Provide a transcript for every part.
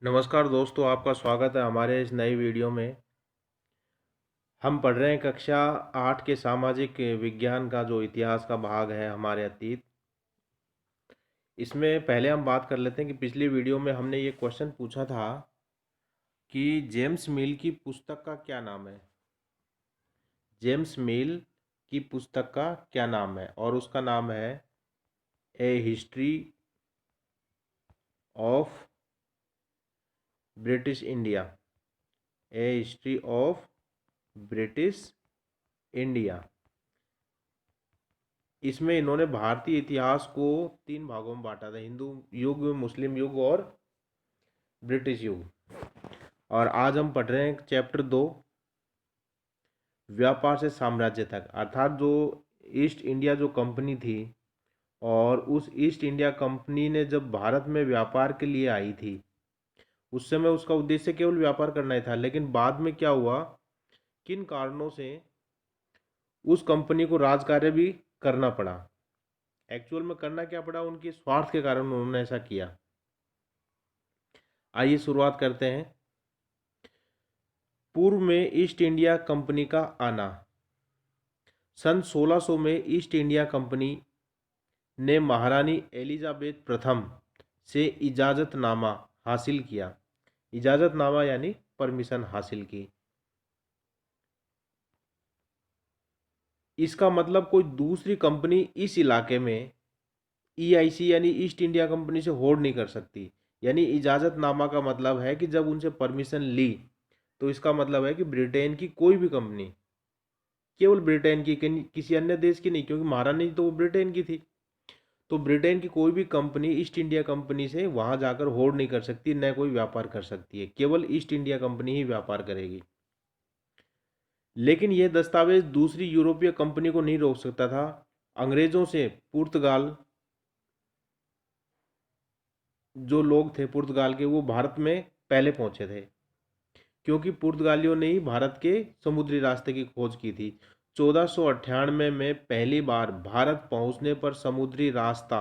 नमस्कार दोस्तों, आपका स्वागत है हमारे इस नई वीडियो में। हम पढ़ रहे हैं कक्षा 8 के सामाजिक विज्ञान का जो इतिहास का भाग है हमारे अतीत। इसमें पहले हम बात कर लेते हैं कि पिछली वीडियो में हमने ये क्वेश्चन पूछा था कि जेम्स मिल की पुस्तक का क्या नाम है। जेम्स मिल की पुस्तक का क्या नाम है, और उसका नाम है a history of British India. A history of British India. इसमें इन्होंने भारतीय इतिहास को 3 भागों में बांटा था: हिंदू युग, मुस्लिम युग और ब्रिटिश युग। और आज हम पढ़ रहे हैं चैप्टर 2, व्यापार से साम्राज्य तक। अर्थात जो ईस्ट इंडिया जो कंपनी थी, और उस ईस्ट इंडिया कंपनी ने जब भारत में व्यापार के लिए आई थी, उस समय उसका उद्देश्य केवल व्यापार करना ही था। लेकिन बाद में क्या हुआ, किन कारणों से उस कंपनी को राजकार्य भी करना पड़ा। एक्चुअल में करना क्या पड़ा, उनके स्वार्थ के कारण उन्होंने ऐसा किया। आइए शुरुआत करते हैं। पूर्व में ईस्ट इंडिया कंपनी का आना। सन 1600 में ईस्ट इंडिया कंपनी ने महारानी एलिजाबेथ प्रथम से इजाज़तनामा हासिल किया। इजाज़तनामा यानी परमिशन हासिल की। इसका मतलब कोई दूसरी कंपनी इस इलाके में ईआईसी यानी ईस्ट इंडिया कंपनी से होड़ नहीं कर सकती। यानी इजाज़तनामा का मतलब है कि जब उनसे परमिशन ली, तो इसका मतलब है कि ब्रिटेन की कोई भी कंपनी, केवल ब्रिटेन की, किसी अन्य देश की नहीं, क्योंकि महारानी तो वो ब्रिटेन की थी। तो ब्रिटेन की कोई भी कंपनी ईस्ट इंडिया कंपनी से वहां जाकर होड़ नहीं कर सकती, न कोई व्यापार कर सकती है। केवल ईस्ट इंडिया कंपनी ही व्यापार करेगी। लेकिन यह दस्तावेज दूसरी यूरोपीय कंपनी को नहीं रोक सकता था। अंग्रेजों से पुर्तगाल, जो लोग थे पुर्तगाल के, वो भारत में पहले पहुंचे थे, क्योंकि पुर्तगालियों ने ही भारत के समुद्री रास्ते की खोज की थी। 1498 में पहली बार भारत पहुंचने पर समुद्री रास्ता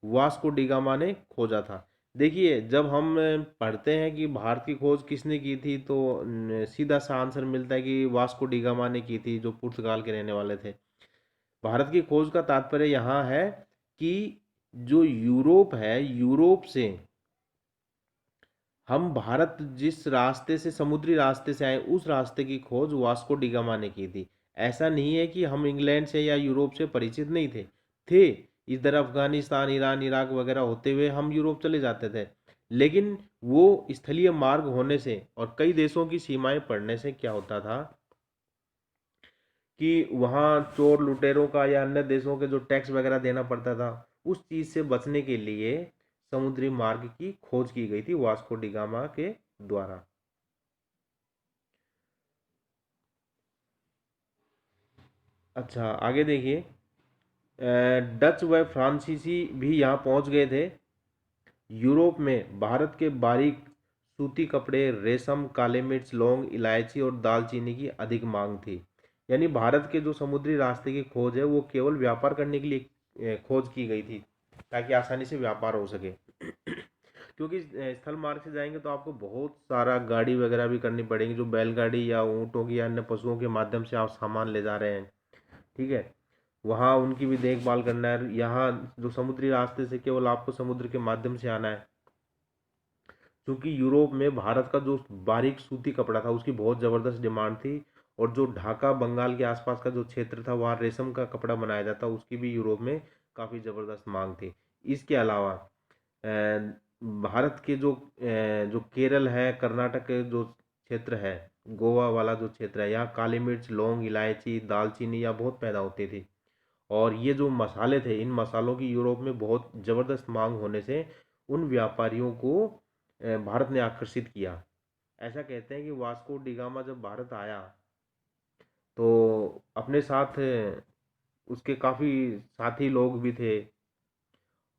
वास्को डिगामा ने खोजा था। देखिए, जब हम पढ़ते हैं कि भारत की खोज किसने की थी, तो सीधा सा आंसर मिलता है कि वास्को डिगामा ने की थी, जो पुर्तगाल के रहने वाले थे। भारत की खोज का तात्पर्य यहाँ है कि जो यूरोप है, यूरोप से हम भारत जिस रास्ते से, समुद्री रास्ते से आए, उस रास्ते की खोज वास्को डिगामा ने की थी। ऐसा नहीं है कि हम इंग्लैंड से या यूरोप से परिचित नहीं थे। इधर अफगानिस्तान, ईरान, इराक वगैरह होते हुए हम यूरोप चले जाते थे। लेकिन वो स्थलीय मार्ग होने से और कई देशों की सीमाएं पड़ने से क्या होता था कि वहाँ चोर लुटेरों का या अन्य देशों के जो टैक्स वगैरह देना पड़ता था, उस चीज़ से बचने के लिए समुद्री मार्ग की खोज की गई थी वास्को डिगामा के द्वारा। अच्छा, आगे देखिए। डच व फ्रांसीसी भी यहाँ पहुँच गए थे। यूरोप में भारत के बारीक सूती कपड़े, रेशम, काले मिर्च, लौंग, इलायची और दालचीनी की अधिक मांग थी। यानी भारत के जो समुद्री रास्ते की खोज है, वो केवल व्यापार करने के लिए खोज की गई थी, ताकि आसानी से व्यापार हो सके। क्योंकि स्थल मार्ग से जाएंगे तो आपको बहुत सारा गाड़ी वगैरह भी करनी पड़ेगी, जो बैलगाड़ी या ऊँटों की या अन्य पशुओं के माध्यम से आप सामान ले जा रहे हैं। ठीक है, वहाँ उनकी भी देखभाल करना है। यहाँ जो समुद्री रास्ते से केवल आपको समुद्र के माध्यम से आना है, क्योंकि यूरोप में भारत का जो बारीक सूती कपड़ा था, उसकी बहुत ज़बरदस्त डिमांड थी। और जो ढाका, बंगाल के आसपास का जो क्षेत्र था, वहाँ रेशम का कपड़ा बनाया जाता, उसकी भी यूरोप में काफ़ी ज़बरदस्त मांग थी। इसके अलावा भारत के जो केरल है, कर्नाटक के जो क्षेत्र है, गोवा वाला जो क्षेत्र है, यहाँ काली मिर्च, लौंग, इलायची, दालचीनी या बहुत पैदा होती थी। और ये जो मसाले थे, इन मसालों की यूरोप में बहुत ज़बरदस्त मांग होने से उन व्यापारियों को भारत ने आकर्षित किया। ऐसा कहते हैं कि वास्को डिगामा जब भारत आया, तो अपने साथ उसके काफ़ी साथी लोग भी थे,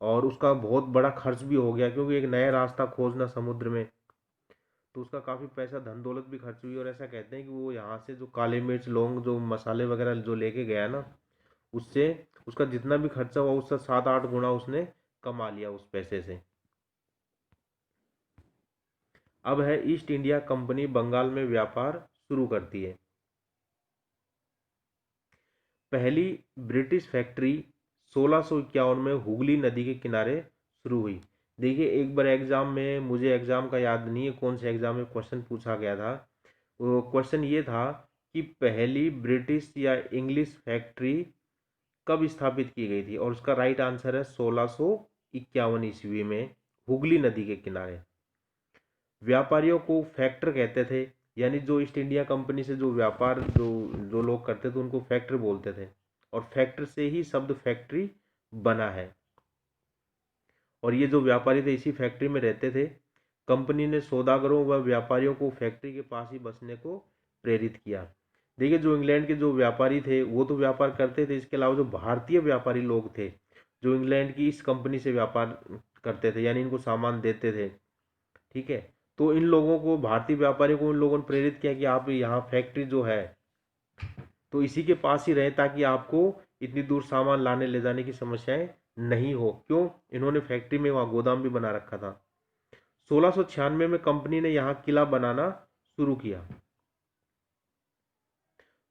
और उसका बहुत बड़ा खर्च भी हो गया, क्योंकि एक नया रास्ता खोजना समुद्र में, तो उसका काफ़ी पैसा, धन दौलत भी खर्च हुई। और ऐसा कहते हैं कि वो यहाँ से जो काले मिर्च, लौंग, जो मसाले वगैरह जो लेके गया ना, उससे उसका जितना भी खर्चा हुआ, उससे 7-8 गुना उसने कमा लिया उस पैसे से। अब है ईस्ट इंडिया कंपनी बंगाल में व्यापार शुरू करती है। पहली ब्रिटिश फैक्ट्री 1651 में हुगली नदी के किनारे शुरू हुई। देखिए एक बार एग्जाम में, मुझे एग्जाम का याद नहीं है कौन से एग्जाम में क्वेश्चन पूछा गया था, वो क्वेश्चन ये था कि पहली ब्रिटिश या इंग्लिश फैक्ट्री कब स्थापित की गई थी, और उसका राइट आंसर है 1651 ईस्वी में, हुगली नदी के किनारे। व्यापारियों को फैक्टर कहते थे, यानी जो ईस्ट इंडिया कंपनी से जो व्यापार जो जो लोग करते थे उनको फैक्टर बोलते थे, और फैक्टर से ही शब्द फैक्ट्री बना है। और ये जो व्यापारी थे इसी फैक्ट्री में रहते थे। कंपनी ने सौदागरों व व्यापारियों को फैक्ट्री के पास ही बसने को प्रेरित किया। देखिए जो इंग्लैंड के जो व्यापारी थे वो तो व्यापार करते थे, इसके अलावा जो भारतीय व्यापारी लोग थे जो इंग्लैंड की इस कंपनी से व्यापार करते थे, यानी इनको सामान देते थे, ठीक है, तो इन लोगों को, भारतीय व्यापारियों को इन लोगों ने प्रेरित किया कि आप यहाँ फैक्ट्री जो है तो इसी के पास ही रहे, ताकि आपको इतनी दूर सामान लाने ले जाने की समस्याएं नहीं हो। क्यों? इन्होंने फैक्ट्री में वहाँ गोदाम भी बना रखा था। 1696 में कंपनी ने यहाँ किला बनाना शुरू किया।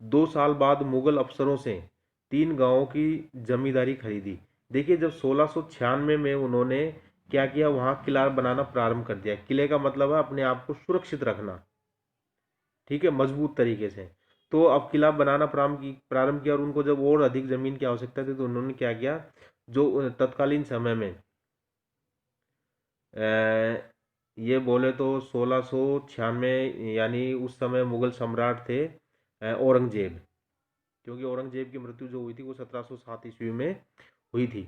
2 साल बाद मुगल अफसरों से 3 गांवों की जमींदारी खरीदी। देखिए जब 1696 में उन्होंने क्या किया, वहां किला बनाना प्रारंभ कर दिया। किले का मतलब है अपने आप को सुरक्षित रखना, ठीक है, मजबूत तरीके से। तो अब किला बनाना प्रारंभ किया, और उनको जब और अधिक जमीन की आवश्यकता थी तो उन्होंने क्या किया, जो तत्कालीन समय में ये बोले तो 1696, यानी उस समय मुगल सम्राट थे औरंगजेब, क्योंकि औरंगजेब की मृत्यु जो हुई थी वो 1707 ईस्वी में हुई थी।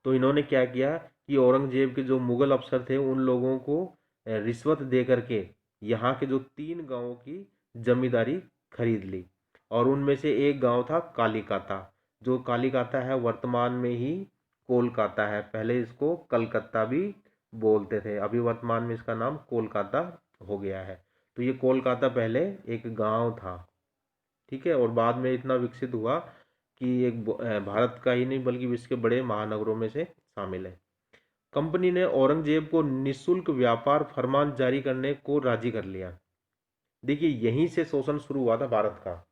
तो इन्होंने क्या किया कि औरंगजेब के जो मुगल अफसर थे उन लोगों को रिश्वत दे करके यहाँ के जो 3 गांवों की जमींदारी खरीद ली, और उनमें से एक गांव था कालीकाता। जो कालीकाता है वर्तमान में ही कोलकाता है, पहले इसको कलकत्ता भी बोलते थे, अभी वर्तमान में इसका नाम कोलकाता हो गया है। तो ये कोलकाता पहले एक गांव था, ठीक है, और बाद में इतना विकसित हुआ कि एक भारत का ही नहीं बल्कि विश्व के बड़े महानगरों में से शामिल है। कंपनी ने औरंगजेब को निशुल्क व्यापार फरमान जारी करने को राजी कर लिया। देखिए यहीं से शोषण शुरू हुआ था भारत का।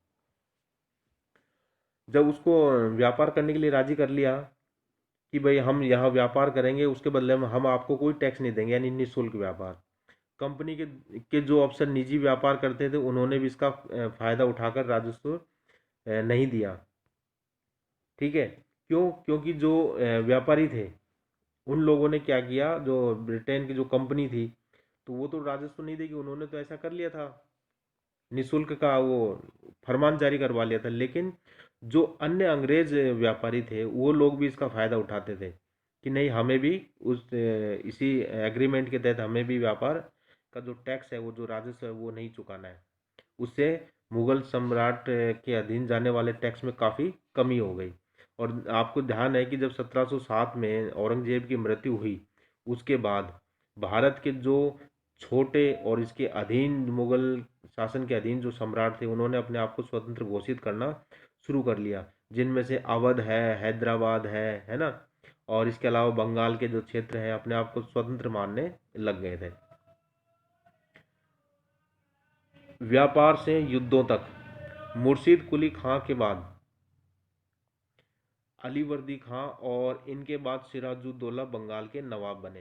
जब उसको व्यापार करने के लिए राजी कर लिया कि भाई हम यहाँ व्यापार करेंगे, उसके बदले में हम आपको कोई टैक्स नहीं देंगे, यानी निःशुल्क व्यापार। कंपनी के जो अफसर निजी व्यापार करते थे उन्होंने भी इसका फायदा उठाकर राजस्व नहीं दिया, ठीक है। क्यों? क्योंकि जो व्यापारी थे उन लोगों ने क्या किया, जो ब्रिटेन की जो कंपनी थी तो वो तो राजस्व नहीं देगी, उन्होंने तो ऐसा कर लिया था, निशुल्क का वो फरमान जारी करवा लिया था। लेकिन जो अन्य अंग्रेज व्यापारी थे वो लोग भी इसका फायदा उठाते थे कि नहीं, हमें भी उस इसी एग्रीमेंट के तहत हमें भी व्यापार का जो टैक्स है, वो जो राजस्व है वो नहीं चुकाना है। उससे मुगल सम्राट के अधीन जाने वाले टैक्स में काफ़ी कमी हो गई। और आपको ध्यान है कि जब 1707 में औरंगजेब की मृत्यु हुई उसके बाद भारत के जो छोटे और इसके अधीन मुगल शासन के अधीन जो सम्राट थे उन्होंने अपने आप को स्वतंत्र घोषित करना शुरू कर लिया, जिनमें से अवध है, हैदराबाद है ना, और इसके अलावा बंगाल के जो क्षेत्र हैं अपने आप को स्वतंत्र मानने लग गए थे। व्यापार से युद्धों तक, मुर्शीद कुली खां के बाद अलीवर्दी खां और इनके बाद सिराजुद्दौला बंगाल के नवाब बने।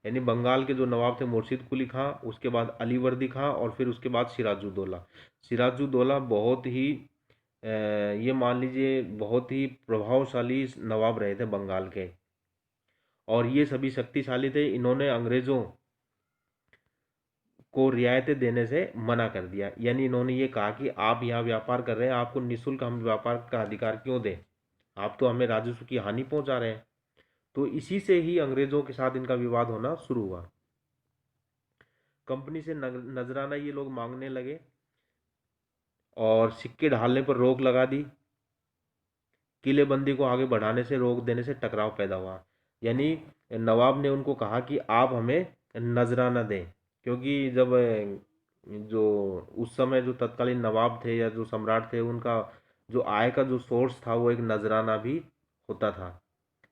यानी बंगाल के जो नवाब थे मुर्शीद कुली खां, उसके बाद अलीवर्दी खां, और फिर उसके बाद सिराजुद्दौला। सिराजुद्दौला बहुत ही ये मान लीजिए बहुत ही प्रभावशाली नवाब रहे थे बंगाल के, और ये सभी शक्तिशाली थे। इन्होंने अंग्रेज़ों को रियायतें देने से मना कर दिया, यानी इन्होंने ये कहा कि आप यहाँ व्यापार कर रहे हैं, आपको निःशुल्क हम व्यापार का अधिकार क्यों दें, आप तो हमें राजस्व की हानि पहुंचा रहे हैं। तो इसी से ही अंग्रेजों के साथ इनका विवाद होना शुरू हुआ। कंपनी से नजराना ये लोग मांगने लगे और सिक्के ढालने पर रोक लगा दी। किलेबंदी को आगे बढ़ाने से रोक देने से टकराव पैदा हुआ, यानी नवाब ने उनको कहा कि आप हमें नजराना दें, क्योंकि जब जो उस समय जो तत्कालीन नवाब थे या जो सम्राट थे उनका जो आय का जो सोर्स था वो एक नजराना भी होता था।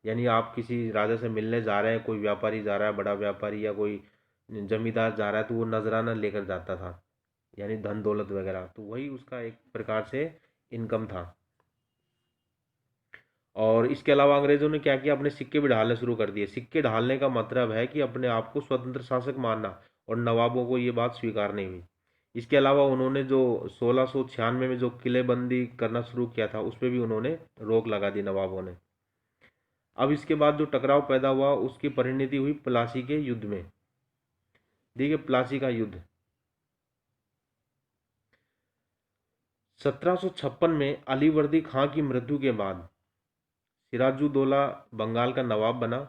यानी आप किसी राजा से मिलने जा रहे हैं, कोई व्यापारी जा रहा है, बड़ा व्यापारी या कोई जमींदार जा रहा है तो वो नजराना लेकर जाता था, यानी धन दौलत वगैरह, तो वही उसका एक प्रकार से इनकम था। और इसके अलावा अंग्रेजों ने क्या किया, अपने सिक्के भी ढालने शुरू कर दिए। सिक्के ढालने का मतलब है कि अपने आप को स्वतंत्र शासक मानना, और नवाबों को ये बात स्वीकार नहीं हुई। इसके अलावा उन्होंने जो 1696 में जो किलेबंदी करना शुरू किया था, उस पर भी उन्होंने रोक लगा दी नवाबों ने। अब इसके बाद जो टकराव पैदा हुआ उसकी परिणति हुई प्लासी के युद्ध में। देखिए प्लासी का युद्ध 1756 में अलीवर्दी खां की मृत्यु के बाद सिराजुद्दौला बंगाल का नवाब बना।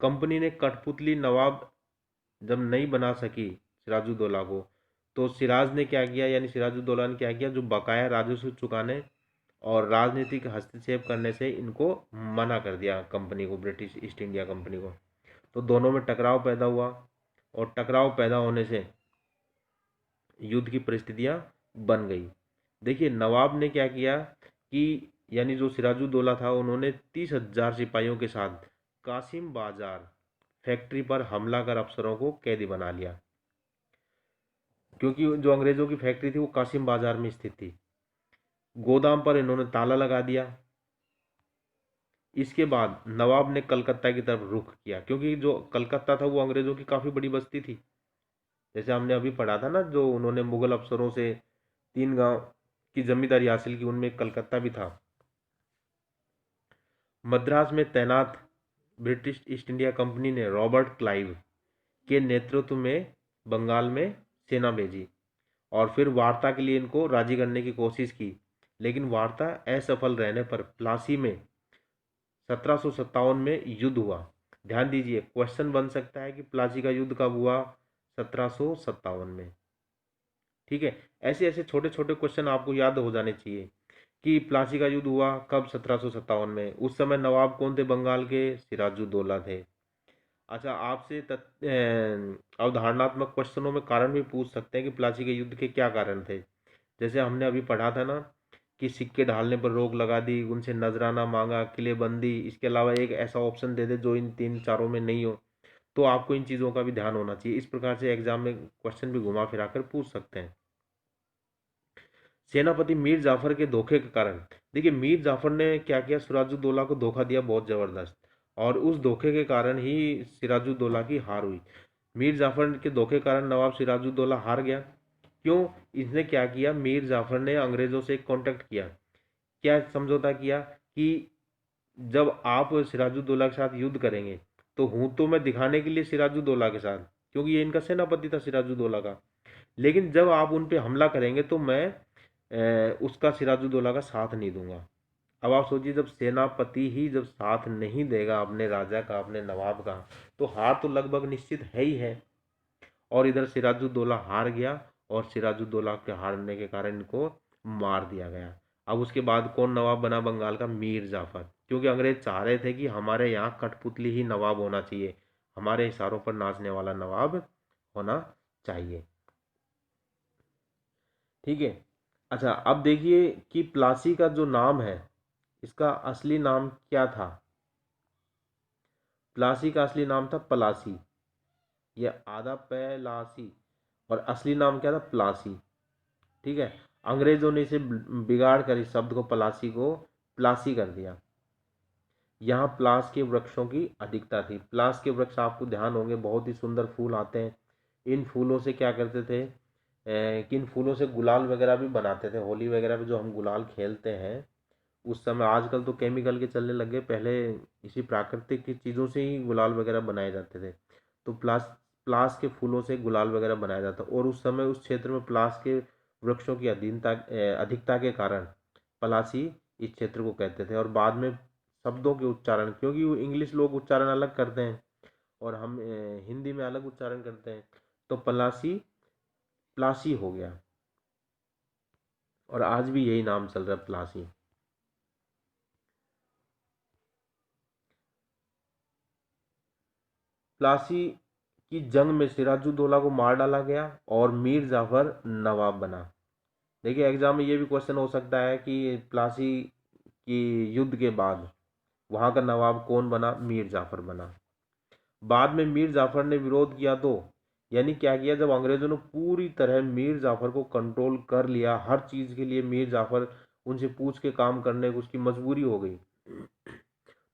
कंपनी ने कठपुतली नवाब जब नहीं बना सकी सिराजुद्दौला को, तो सिराज ने क्या किया, यानी सिराजुद्दौला ने क्या किया, जो बकाया राजस्व चुकाने और राजनीतिक हस्तक्षेप करने से इनको मना कर दिया, कंपनी को, ब्रिटिश ईस्ट इंडिया कंपनी को। तो दोनों में टकराव पैदा हुआ, और टकराव पैदा होने से युद्ध की परिस्थितियां बन गई। देखिए नवाब ने क्या किया कि, यानी जो सिराजुद्दौला था, उन्होंने 30,000 सिपाहियों के साथ कासिम बाजार फैक्ट्री पर हमला कर अफसरों को कैदी बना लिया, क्योंकि जो अंग्रेजों की फैक्ट्री थी वो कासिम बाजार में स्थित थी। गोदाम पर इन्होंने ताला लगा दिया। इसके बाद नवाब ने कलकत्ता की तरफ रुख किया, क्योंकि जो कलकत्ता था वो अंग्रेजों की काफ़ी बड़ी बस्ती थी। जैसे हमने अभी पढ़ा था ना, जो उन्होंने मुगल अफसरों से 3 गांव की जमींदारी हासिल की, उनमें कलकत्ता भी था। मद्रास में तैनात ब्रिटिश ईस्ट इंडिया कंपनी ने रॉबर्ट क्लाइव के नेतृत्व में बंगाल में सेना भेजी, और फिर वार्ता के लिए इनको राजी करने की कोशिश की, लेकिन वार्ता असफल रहने पर प्लासी में 1757 में युद्ध हुआ। ध्यान दीजिए, क्वेश्चन बन सकता है कि प्लासी का युद्ध कब हुआ, 1757 में। ठीक है, ऐसे ऐसे छोटे छोटे क्वेश्चन आपको याद हो जाने चाहिए कि प्लासी का युद्ध हुआ कब, 1757 में। उस समय नवाब कौन थे बंगाल के, सिराजुद्दौला थे। अच्छा, आपसे अवधारणात्मक क्वेश्चनों में कारण भी पूछ सकते हैं कि प्लासी के युद्ध के क्या कारण थे। जैसे हमने अभी पढ़ा था ना कि सिक्के ढालने पर रोक लगा दी, उनसे नजराना मांगा, किलेबंदी, इसके अलावा एक ऐसा ऑप्शन दे दे जो इन तीन चारों में नहीं हो, तो आपको इन चीज़ों का भी ध्यान होना चाहिए। इस प्रकार से एग्जाम में क्वेश्चन भी घुमा फिरा कर पूछ सकते हैं। सेनापति मीर जाफर के धोखे के कारण, देखिए मीर जाफर ने क्या किया, सिराजुद्दौला को धोखा दिया बहुत ज़बरदस्त, और उस धोखे के कारण ही सिराजुद्दौला की हार हुई। मीर जाफर के धोखे के कारण नवाब सिराजुद्दौला हार गया। क्यों? इसने क्या किया, मीर जाफर ने अंग्रेज़ों से कॉन्टेक्ट किया। क्या समझौता किया कि जब आप सिराजुद्दौला के साथ युद्ध करेंगे तो हूँ तो मैं दिखाने के लिए सिराजुद्दौला के साथ, क्योंकि ये इनका सेनापति था सिराजुद्दौला का, लेकिन जब आप उन पे हमला करेंगे तो मैं उसका, सिराजुद्दौला का साथ नहीं दूंगा। अब आप सोचिए, जब सेनापति ही जब साथ नहीं देगा अपने राजा का, अपने नवाब का, तो हार तो लगभग निश्चित है ही है। और इधर सिराजुद्दौला हार गया, और सिराजुद्दौला के हारने के कारण इनको मार दिया गया। अब उसके बाद कौन नवाब बना बंगाल का, मीर जाफर, क्योंकि अंग्रेज चाह रहे थे कि हमारे यहाँ कठपुतली ही नवाब होना चाहिए, हमारे इशारों पर नाचने वाला नवाब होना चाहिए। ठीक है। अच्छा, अब देखिए कि प्लासी का जो नाम है, इसका असली नाम क्या था। प्लासी का असली नाम था पलासी, ये आधा पलासी, और असली नाम क्या था, प्लासी। ठीक है, अंग्रेजों ने इसे बिगाड़ कर इस शब्द को, पलासी को, प्लासी कर दिया। यहाँ प्लास के वृक्षों की अधिकता थी। प्लास के वृक्ष आपको ध्यान होंगे, बहुत ही सुंदर फूल आते हैं। इन फूलों से क्या करते थे, कि इन फूलों से गुलाल वगैरह भी बनाते थे। होली वगैरह में जो हम गुलाल खेलते हैं उस समय, आजकल तो केमिकल के चलने लग गए, पहले इसी प्राकृतिक की चीज़ों से ही गुलाल वगैरह बनाए जाते थे। तो प्लास प्लास के फूलों से गुलाल वगैरह बनाया जाता, और उस समय उस क्षेत्र में प्लास के वृक्षों की अधिकता के कारण पलासी इस क्षेत्र को कहते थे। और बाद में शब्दों के उच्चारण, क्योंकि वो इंग्लिश लोग उच्चारण अलग करते हैं और हम हिंदी में अलग उच्चारण करते हैं, तो पलासी प्लासी हो गया, और आज भी यही नाम चल रहा है, प्लासी। प्लासी की जंग में सिराजुद्दौला को मार डाला गया, और मीर जाफर नवाब बना। देखिए एग्जाम में ये भी क्वेश्चन हो सकता है कि प्लासी की युद्ध के बाद वहाँ का नवाब कौन बना, मीर जाफर बना। बाद में मीर जाफर ने विरोध किया तो यानी क्या किया, जब अंग्रेजों ने पूरी तरह मीर जाफर को कंट्रोल कर लिया, हर चीज़ के लिए मीर जाफर उनसे पूछ के काम करने को उसकी मजबूरी हो गई,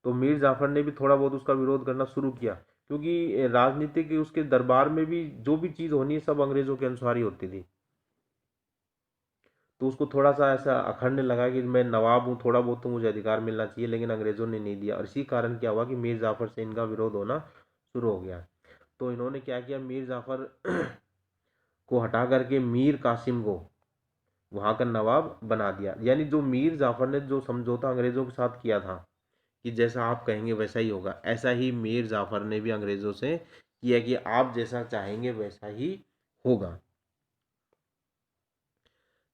तो मीर जाफर ने भी थोड़ा बहुत उसका विरोध करना शुरू किया, क्योंकि राजनीतिक उसके दरबार में भी जो भी चीज़ होनी है सब अंग्रेजों के अनुसार ही होती थी। तो उसको थोड़ा सा ऐसा अखड़ने लगा कि मैं नवाब हूँ, थोड़ा बहुत तो मुझे अधिकार मिलना चाहिए, लेकिन अंग्रेजों ने नहीं दिया, और इसी कारण क्या हुआ कि मीर जाफर से इनका विरोध होना शुरू हो गया। तो इन्होंने क्या किया, मीर जाफर को हटा करके मीर कासिम को वहाँ का नवाब बना दिया। यानी जो मीर जाफर ने जो समझौता अंग्रेजों के साथ किया था कि जैसा आप कहेंगे वैसा ही होगा, ऐसा ही मीर जाफर ने भी अंग्रेजों से किया कि आप जैसा चाहेंगे वैसा ही होगा।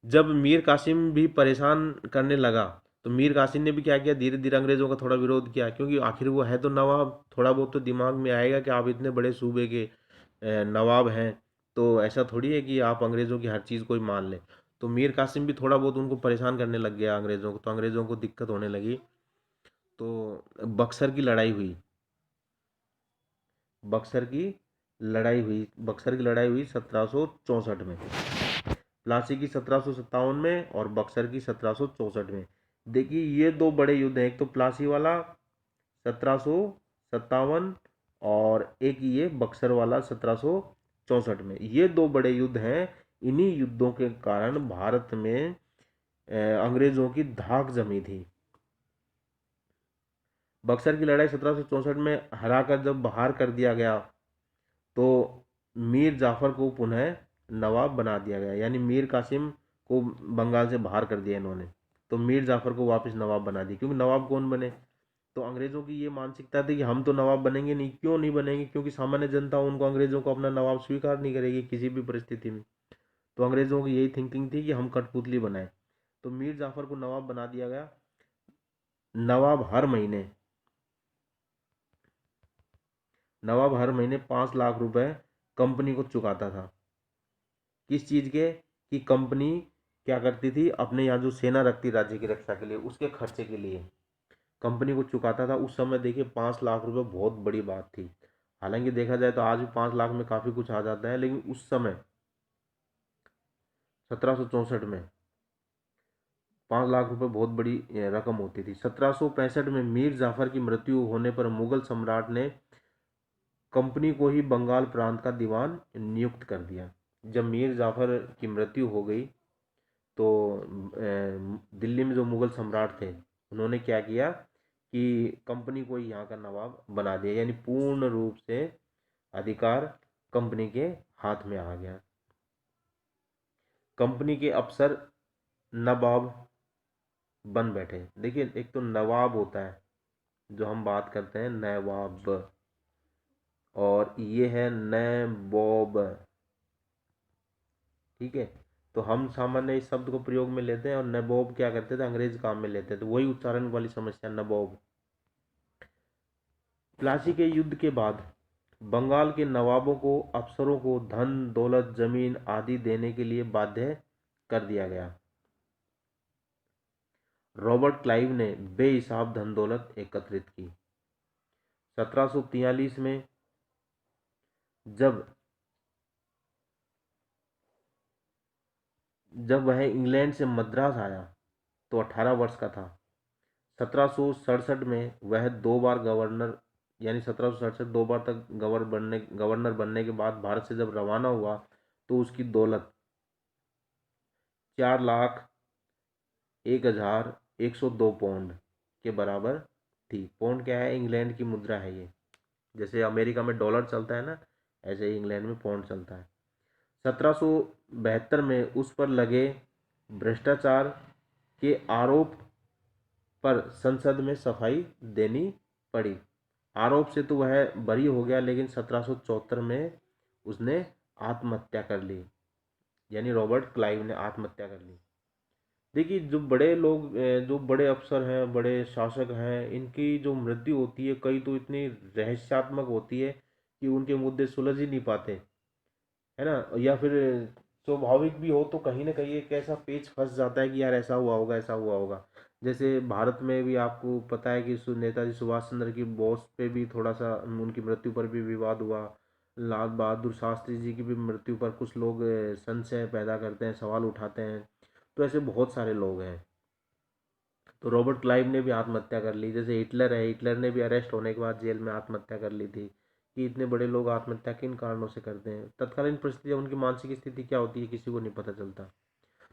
जब मीर कासिम भी परेशान करने लगा तो मीर कासिम ने भी क्या किया, धीरे धीरे अंग्रेजों का थोड़ा विरोध किया, क्योंकि आखिर वो है तो नवाब, थोड़ा बहुत तो दिमाग में आएगा कि आप इतने बड़े सूबे के नवाब हैं, तो ऐसा थोड़ी है कि आप अंग्रेजों की हर चीज़ को ही मान लें। तो मीर कासिम भी थोड़ा बहुत उनको परेशान करने लग गया अंग्रेजों को, तो अंग्रेजों को दिक्कत होने लगी। तो बक्सर की लड़ाई हुई, बक्सर की बक्सर की लड़ाई हुई 1764 में, प्लासी की 1757 में और बक्सर की 1764 में। देखिए ये दो बड़े युद्ध हैं, एक तो प्लासी वाला 1757 और एक ये बक्सर वाला 1764 में। ये दो बड़े युद्ध हैं। इन्हीं युद्धों के कारण भारत में अंग्रेजों की धाक जमी थी। बक्सर की लड़ाई 1764 में हराकर जब बाहर कर दिया गया तो मीर जाफर को पुनः नवाब बना दिया गया, यानी मीर कासिम को बंगाल से बाहर कर दिया इन्होंने, तो मीर जाफर को वापस नवाब बना दिया। क्योंकि नवाब कौन बने, तो अंग्रेजों की ये मानसिकता थी कि हम तो नवाब बनेंगे नहीं। क्यों नहीं बनेंगे, क्योंकि सामान्य जनता उनको अंग्रेजों को अपना नवाब स्वीकार नहीं करेगी किसी भी परिस्थिति में। तो अंग्रेजों की यही थिंकिंग थी कि हम कठपुतली बनाए, तो मीर जाफर को नवाब बना दिया गया। नवाब हर महीने नवाब हर महीने 5 लाख रुपए कंपनी को चुकाता था। किस चीज़ के, कि कंपनी क्या करती थी, अपने यहाँ जो सेना रखती राज्य की रक्षा के लिए उसके खर्चे के लिए कंपनी को चुकाता था। उस समय देखिए 5 लाख रुपए बहुत बड़ी बात थी। हालांकि देखा जाए तो आज भी 5 लाख में काफ़ी कुछ आ जाता है, लेकिन उस समय 1764 में 5 लाख रुपए बहुत बड़ी रकम होती थी। 1765 में मीर जाफर की मृत्यु होने पर मुगल सम्राट ने कंपनी को ही बंगाल प्रांत का दीवान नियुक्त कर दिया। जब मीर जाफर की मृत्यु हो गई तो दिल्ली में जो मुगल सम्राट थे उन्होंने क्या किया कि कंपनी को ही यहाँ का नवाब बना दिया, यानी पूर्ण रूप से अधिकार कंपनी के हाथ में आ गया। कंपनी के अफसर नवाब बन बैठे। देखिए एक तो नवाब होता है जो हम बात करते हैं नवाब, और ये है नैबोब, ठीक है। तो हम सामान्य इस शब्द को प्रयोग में लेते हैं, और नबोब क्या करते थे, अंग्रेज काम में लेते थे, वही उच्चारण वाली समस्या नबोब। प्लासी के युद्ध के बाद बंगाल के नवाबों को अफसरों को धन दौलत जमीन आदि देने के लिए बाध्य कर दिया गया। रॉबर्ट क्लाइव ने बेहिसाब धन दौलत एकत्रित की। 1743 में जब जब वह इंग्लैंड से मद्रास आया तो 18 वर्ष का था। 1767 में वह 2 बार गवर्नर, यानी 1767 2 बार तक गवर्नर बनने के बाद भारत से जब रवाना हुआ तो उसकी दौलत 4,01,102 पौंड के बराबर थी। पौंड क्या है, इंग्लैंड की मुद्रा है ये। जैसे अमेरिका में डॉलर चलता है ना, ऐसे ही इंग्लैंड में पौंड चलता है। 1772 में उस पर लगे भ्रष्टाचार के आरोप पर संसद में सफाई देनी पड़ी। आरोप से तो वह बरी हो गया, लेकिन 1774 में उसने आत्महत्या कर ली, यानी रॉबर्ट क्लाइव ने आत्महत्या कर ली। देखिए जो बड़े लोग जो बड़े अफसर हैं, बड़े शासक हैं, इनकी जो मृत्यु होती है कई तो इतनी रहस्यात्मक होती है कि उनके मुद्दे सुलझ ही नहीं पाते, है ना। या फिर स्वाभाविक भी हो तो कहीं ना कहीं एक ऐसा पेच फंस जाता है कि यार ऐसा हुआ होगा ऐसा हुआ होगा। जैसे भारत में भी आपको पता है कि नेताजी सुभाष चंद्र की बोस पे भी थोड़ा सा उनकी मृत्यु पर भी विवाद हुआ। लाल बहादुर शास्त्री जी की भी मृत्यु पर कुछ लोग संशय पैदा करते हैं, सवाल उठाते हैं। तो ऐसे बहुत सारे लोग हैं। तो रॉबर्ट क्लाइव ने भी आत्महत्या कर ली। जैसे हिटलर है, हिटलर ने भी अरेस्ट होने के बाद जेल में आत्महत्या कर ली थी। कि इतने बड़े लोग आत्महत्या किन कारणों से करते हैं, तत्कालीन परिस्थिति, उनकी मानसिक स्थिति क्या होती है, किसी को नहीं पता चलता।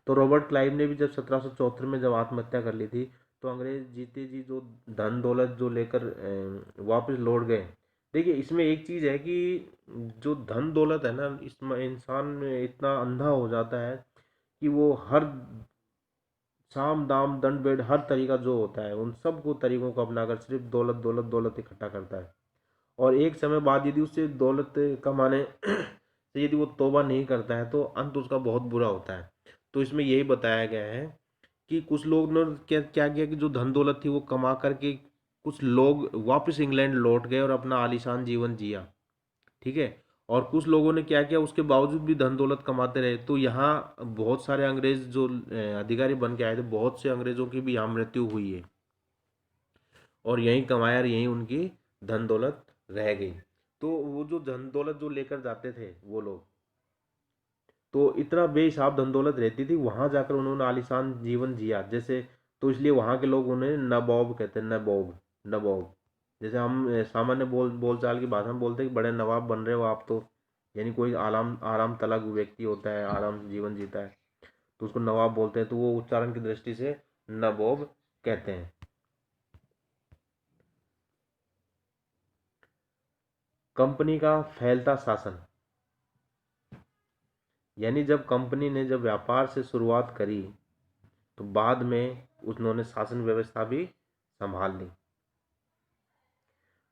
तो रॉबर्ट क्लाइव ने भी जब 1774 में जब आत्महत्या कर ली थी, तो अंग्रेज जीते जी जो धन दौलत जो लेकर वापस लौट गए। देखिए इसमें एक चीज़ है कि जो धन दौलत है ना, इसमें इंसान में इतना अंधा हो जाता है कि वो हर साम दाम दंड भेद हर तरीका जो होता है उन सब को तरीकों को अपनाकर सिर्फ दौलत दौलत दौलत इकट्ठा करता है। और एक समय बाद यदि उससे दौलत कमाने से यदि वो तौबा नहीं करता है तो अंत उसका बहुत बुरा होता है। तो इसमें यही बताया गया है कि कुछ लोग ने क्या क्या किया कि जो धन दौलत थी वो कमा करके कुछ लोग वापस इंग्लैंड लौट गए और अपना आलीशान जीवन जिया। ठीक है। और कुछ लोगों ने क्या किया, उसके बावजूद भी धन दौलत कमाते रहे। तो यहाँ बहुत सारे अंग्रेज जो अधिकारी बन के आए थे, बहुत से अंग्रेजों की भी यहाँ मृत्यु हुई है और यहीं कमाया और यहीं उनकी धन दौलत रह गई। तो वो जो धन दौलत जो लेकर जाते थे वो लोग, तो इतना बेहिसाब धन दौलत रहती थी, वहां जाकर उन्होंने आलीशान जीवन जिया। जैसे तो इसलिए वहां के लोग उन्हें नबौब कहते हैं, नबौब, नबौब। जैसे हम सामान्य बोलचाल की भाषा में बोलते हैं कि बड़े नवाब बन रहे हो आप तो, यानी कोई आराम आराम तलक व्यक्ति होता है, आराम से जीवन जीता है, तो उसको नवाब बोलते हैं। तो वो उच्चारण की दृष्टि से नबौब कहते हैं। कंपनी का फैलता शासन, यानी जब कंपनी ने जब व्यापार से शुरुआत करी तो बाद में उन्होंने शासन व्यवस्था भी संभाल ली।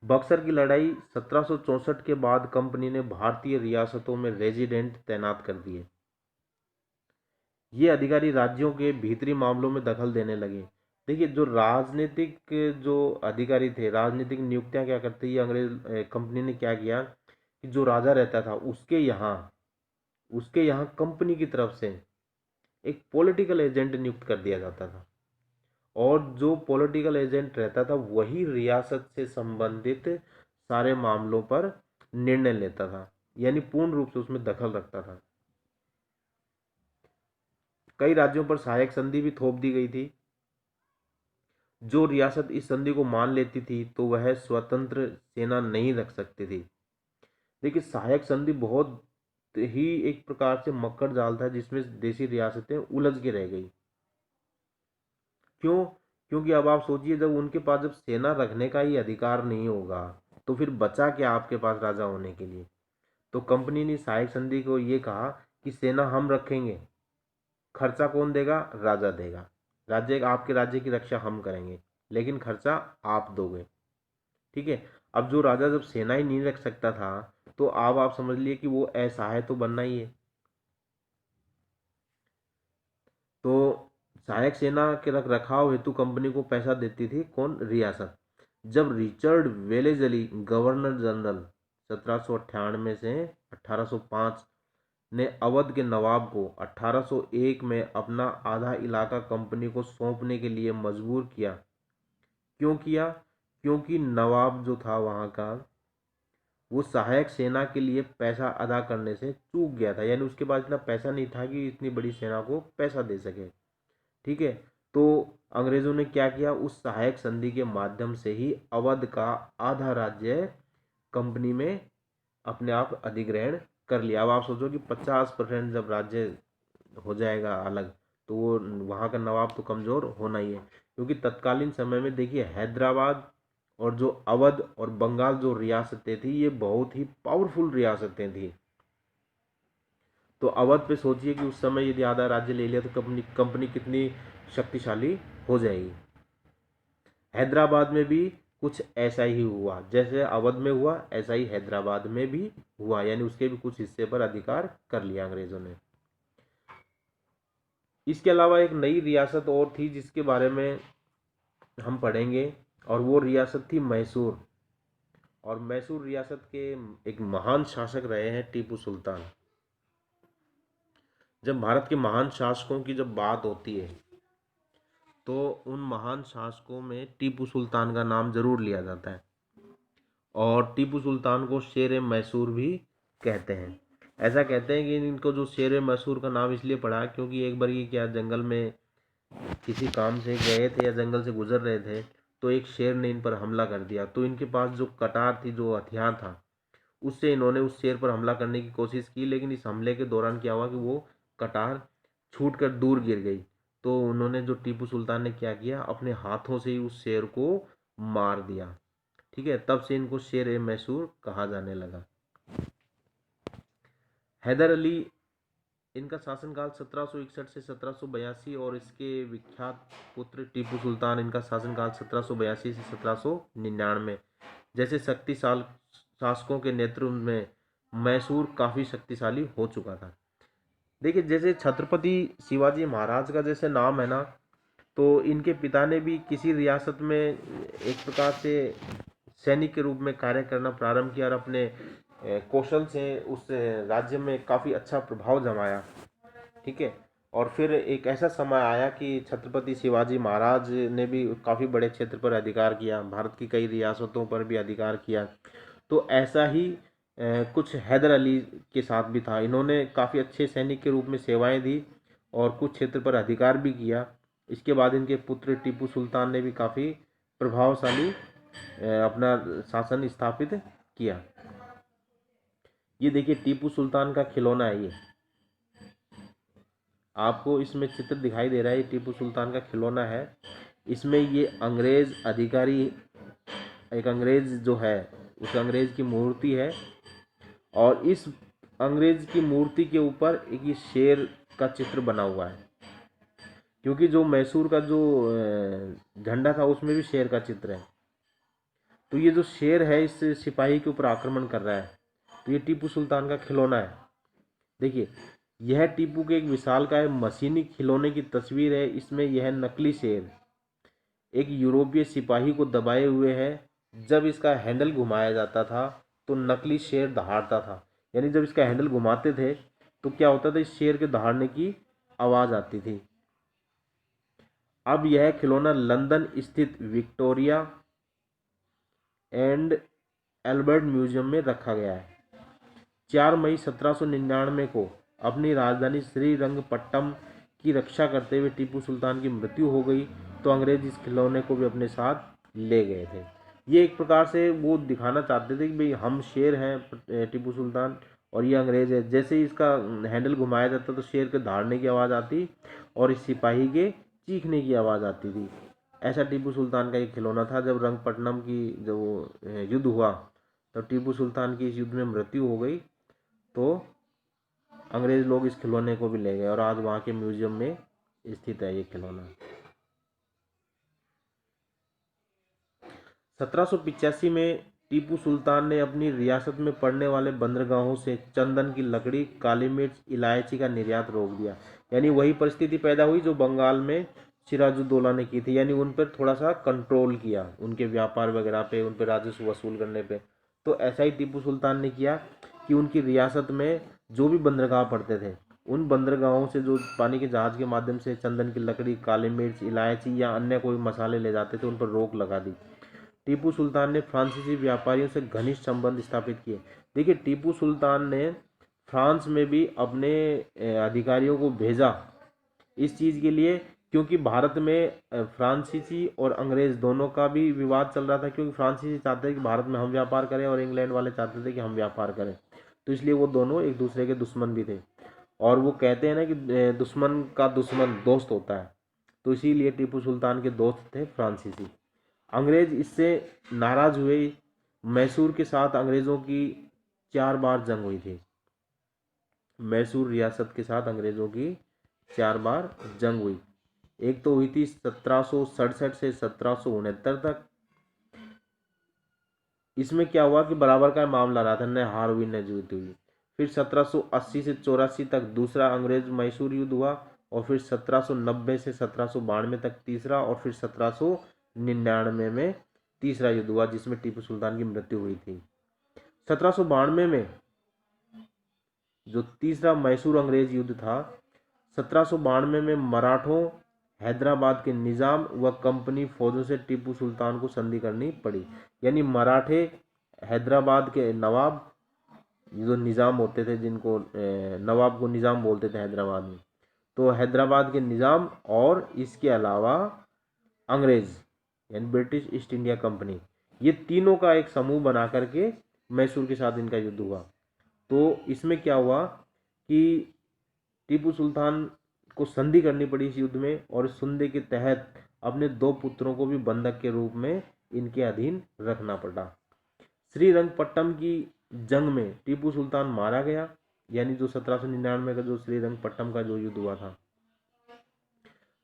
बक्सर की लड़ाई 1764 के बाद कंपनी ने भारतीय रियासतों में रेजिडेंट तैनात कर दिए। ये अधिकारी राज्यों के भीतरी मामलों में दखल देने लगे। देखिए जो राजनीतिक जो अधिकारी थे, राजनीतिक नियुक्तियां क्या करते, ये अंग्रेज कंपनी ने क्या किया कि जो राजा रहता था उसके यहाँ कंपनी की तरफ से एक पॉलिटिकल एजेंट नियुक्त कर दिया जाता था। और जो पॉलिटिकल एजेंट रहता था वही रियासत से संबंधित सारे मामलों पर निर्णय लेता था, यानी पूर्ण रूप से उसमें दखल रखता था। कई राज्यों पर सहायक संधि भी थोप दी गई थी। जो रियासत इस संधि को मान लेती थी तो वह स्वतंत्र सेना नहीं रख सकती थी। देखिए सहायक संधि बहुत ही एक प्रकार से मक्खर जाल था जिसमें देशी रियासतें उलझ के रह गई। क्यों? क्योंकि अब आप सोचिए, जब उनके पास जब सेना रखने का ही अधिकार नहीं होगा तो फिर बचा क्या आपके पास राजा होने के लिए। तो कंपनी ने सहायक संधि को ये कहा कि सेना हम रखेंगे, खर्चा कौन देगा, राजा देगा। राज्य, आपके राज्य की रक्षा हम करेंगे लेकिन खर्चा आप दोगे। ठीक है। अब जो राजा जब सेना ही नहीं रख सकता था तो अब आप समझ लिए कि वो असहाय तो बनना ही है। तो सहायक सेना के रख रखाव हेतु कंपनी को पैसा देती थी कौन, रियासत। जब रिचर्ड वेलेजली गवर्नर जनरल 1798 से 1805 ने अवध के नवाब को 1801 में अपना आधा इलाका कंपनी को सौंपने के लिए मजबूर किया। क्यों किया? क्योंकि नवाब जो था वहाँ का, वो सहायक सेना के लिए पैसा अदा करने से चूक गया था, यानी उसके पास इतना पैसा नहीं था कि इतनी बड़ी सेना को पैसा दे सके। ठीक है। तो अंग्रेजों ने क्या किया, उस सहायक संधि के माध्यम से ही अवध का आधा राज्य कंपनी में अपने आप अधिग्रहण कर लिया। अब आप सोचो कि 50% जब राज्य हो जाएगा अलग, तो वो वहाँ का नवाब तो कमज़ोर होना ही है। क्योंकि तत्कालीन समय में देखिए हैदराबाद और जो अवध और बंगाल जो रियासतें थी ये बहुत ही पावरफुल रियासतें थी। तो अवध पे सोचिए कि उस समय यदि आधा राज्य ले लिया तो कंपनी कंपनी कितनी शक्तिशाली हो जाएगी। हैदराबाद में भी कुछ ऐसा ही हुआ, जैसे अवध में हुआ ऐसा ही हैदराबाद में भी हुआ, यानी उसके भी कुछ हिस्से पर अधिकार कर लिया अंग्रेजों ने। इसके अलावा एक नई रियासत और थी जिसके बारे में हम पढ़ेंगे, और वो रियासत थी मैसूर। और मैसूर रियासत के एक महान शासक रहे हैं टीपू सुल्तान। जब भारत के महान शासकों की जब बात होती है तो उन महान शासकों में टीपू सुल्तान का नाम जरूर लिया जाता है और टीपू सुल्तान को शेर मैसूर भी कहते हैं। ऐसा कहते हैं कि इनको जो शेर मैसूर का नाम इसलिए पड़ा क्योंकि एक बार ये क्या जंगल में किसी काम से गए थे या जंगल से गुजर रहे थे, तो एक शेर ने इन पर हमला कर दिया। तो इनके पास जो कटार थी, जो हथियार था, उससे इन्होंने उस शेर पर हमला करने की कोशिश की, लेकिन इस हमले के दौरान क्या हुआ कि वो कटार छूट कर दूर गिर गई। तो उन्होंने, जो टीपू सुल्तान ने क्या किया, अपने हाथों से ही उस शेर को मार दिया। ठीक है, तब से इनको शेर ए मैसूर कहा जाने लगा। हैदर अली, इनका शासनकाल 1761 से 1782 और इसके विख्यात पुत्र टीपू सुल्तान, इनका शासनकाल 1782 से 1799। जैसे शक्तिशाली शासकों के नेतृत्व में मैसूर काफ़ी शक्तिशाली हो चुका था। देखिए, जैसे छत्रपति शिवाजी महाराज का जैसे नाम है ना, तो इनके पिता ने भी किसी रियासत में एक प्रकार से सैनिक के रूप में कार्य करना प्रारंभ किया और अपने कौशल से उस राज्य में काफ़ी अच्छा प्रभाव जमाया। ठीक है, और फिर एक ऐसा समय आया कि छत्रपति शिवाजी महाराज ने भी काफ़ी बड़े क्षेत्र पर अधिकार किया, भारत की कई रियासतों पर भी अधिकार किया। तो ऐसा ही कुछ हैदर अली के साथ भी था। इन्होंने काफ़ी अच्छे सैनिक के रूप में सेवाएं दी और कुछ क्षेत्र पर अधिकार भी किया। इसके बाद इनके पुत्र टीपू सुल्तान ने भी काफ़ी प्रभावशाली अपना शासन स्थापित किया। ये देखिए, टीपू सुल्तान का खिलौना है। ये आपको इसमें चित्र दिखाई दे रहा है, ये टीपू सुल्तान का खिलौना है। इसमें ये अंग्रेज अधिकारी, एक अंग्रेज जो है, उस अंग्रेज की मूर्ति है और इस अंग्रेज की मूर्ति के ऊपर एक ये शेर का चित्र बना हुआ है, क्योंकि जो मैसूर का जो झंडा था उसमें भी शेर का चित्र है। तो ये जो शेर है इस सिपाही के ऊपर आक्रमण कर रहा है। तो ये टीपू सुल्तान का खिलौना है। देखिए, यह टीपू के एक विशालकाय मशीनी खिलौने की तस्वीर है। इसमें यह नकली शेर एक यूरोपीय सिपाही को दबाए हुए है। जब इसका हैंडल घुमाया जाता था तो नकली शेर दहाड़ता था। यानी जब इसका हैंडल घुमाते थे तो क्या होता था, इस शेर के दहाड़ने की आवाज़ आती थी। अब यह खिलौना लंदन स्थित विक्टोरिया एंड एल्बर्ट म्यूजियम में रखा गया है। 4 मई 1799 को अपनी राजधानी श्रीरंगपट्टम की रक्षा करते हुए टीपू सुल्तान की मृत्यु हो गई, तो अंग्रेज इस खिलौने को भी अपने साथ ले गए थे। ये एक प्रकार से वो दिखाना चाहते थे कि भाई हम शेर हैं टीपू सुल्तान और ये अंग्रेज है। जैसे ही इसका हैंडल घुमाया जाता तो शेर के दहाड़ने की आवाज़ आती और इस सिपाही के चीखने की आवाज़ आती थी। ऐसा टीपू सुल्तान का एक खिलौना था। जब रंगपट्टनम की जब युद्ध हुआ तब टीपू सुल्तान की इस युद्ध में मृत्यु हो गई, तो अंग्रेज लोग इस खिलौने को भी ले गए और आज वहाँ के म्यूजियम में स्थित है ये खिलौना। 1785 में टीपू सुल्तान ने अपनी रियासत में पड़ने वाले बंदरगाहों से चंदन की लकड़ी, काली मिर्च, इलायची का निर्यात रोक दिया। यानी वही परिस्थिति पैदा हुई जो बंगाल में सिराजुद्दौला ने की थी। यानी उन पर थोड़ा सा कंट्रोल किया, उनके व्यापार वगैरह पे, उन पर राजस्व वसूल करने पे। तो ऐसा ही टीपू सुल्तान ने किया कि उनकी रियासत में जो भी बंदरगाह पड़ते थे, उन बंदरगाहों से जो पानी के जहाज़ के माध्यम से चंदन की लकड़ी, काली मिर्च, इलायची या अन्य कोई मसाले ले जाते थे, उन पर रोक लगा दी। टीपू सुल्तान ने फ्रांसीसी व्यापारियों से घनिष्ठ संबंध स्थापित किए। देखिए, टीपू सुल्तान ने फ्रांस में भी अपने अधिकारियों को भेजा इस चीज़ के लिए, क्योंकि भारत में फ्रांसीसी और अंग्रेज दोनों का भी विवाद चल रहा था। क्योंकि फ्रांसीसी चाहते थे कि भारत में हम व्यापार करें और इंग्लैंड वाले चाहते थे कि हम व्यापार करें। तो इसलिए वो दोनों एक दूसरे के दुश्मन भी थे। और वो कहते हैं ना कि दुश्मन का दुश्मन दोस्त होता है। तो इसीलिए टीपू सुल्तान के दोस्त थे फ्रांसीसी। अंग्रेज इससे नाराज हुए। मैसूर के साथ अंग्रेज़ों की 4 बार जंग हुई थी। मैसूर रियासत के साथ अंग्रेज़ों की 4 बार जंग हुई। एक तो हुई थी 1767 से 1769 तक। इसमें क्या हुआ कि बराबर का मामला रहा था, न हार हुई न जीत हुई। फिर 1780 से 84 तक दूसरा अंग्रेज मैसूर युद्ध हुआ और फिर 1790 से 1792 तक तीसरा और फिर 1799 में तीसरा युद्ध हुआ जिसमें टीपू सुल्तान की मृत्यु हुई थी। 1792 में जो तीसरा मैसूर अंग्रेज युद्ध था, 1792 में मराठों हैदराबाद के निज़ाम व कंपनी फौजों से टीपू सुल्तान को संधि करनी पड़ी। यानी मराठे हैदराबाद के नवाब, जो निज़ाम होते थे, जिनको नवाब को निज़ाम बोलते थे हैदराबाद में, तो हैदराबाद के निज़ाम और इसके अलावा अंग्रेज़ यानी ब्रिटिश ईस्ट इंडिया कंपनी, ये तीनों का एक समूह बना करके मैसूर के साथ इनका युद्ध हुआ। तो इसमें क्या हुआ कि टीपू सुल्तान को संधि करनी पड़ी इस युद्ध में, और इस संधि के तहत अपने 2 पुत्रों को भी बंधक के रूप में इनके अधीन रखना पड़ा। श्रीरंगपट्टम की जंग में टीपू सुल्तान मारा गया, यानी जो 1799 का जो श्रीरंगपट्टम का जो युद्ध हुआ था।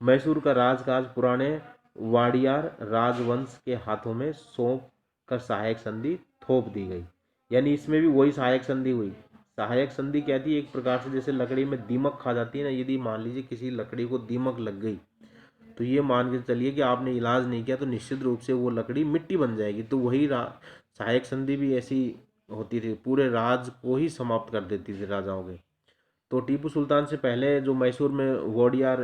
मैसूर का राजकाज पुराने वाडियार राजवंश के हाथों में सौंप कर सहायक संधि थोप दी गई। यानी इसमें भी वही सहायक संधि हुई। सहायक संधि क्या थी, एक प्रकार से जैसे लकड़ी में दीमक खा जाती है ना, यदि मान लीजिए किसी लकड़ी को दीमक लग गई, तो ये मान के चलिए कि आपने इलाज नहीं किया तो निश्चित रूप से वो लकड़ी मिट्टी बन जाएगी। तो वही सहायक संधि भी ऐसी होती थी, पूरे राज को ही समाप्त कर देती थी राजाओं के। तो टीपू सुल्तान से पहले जो मैसूर में वोडियार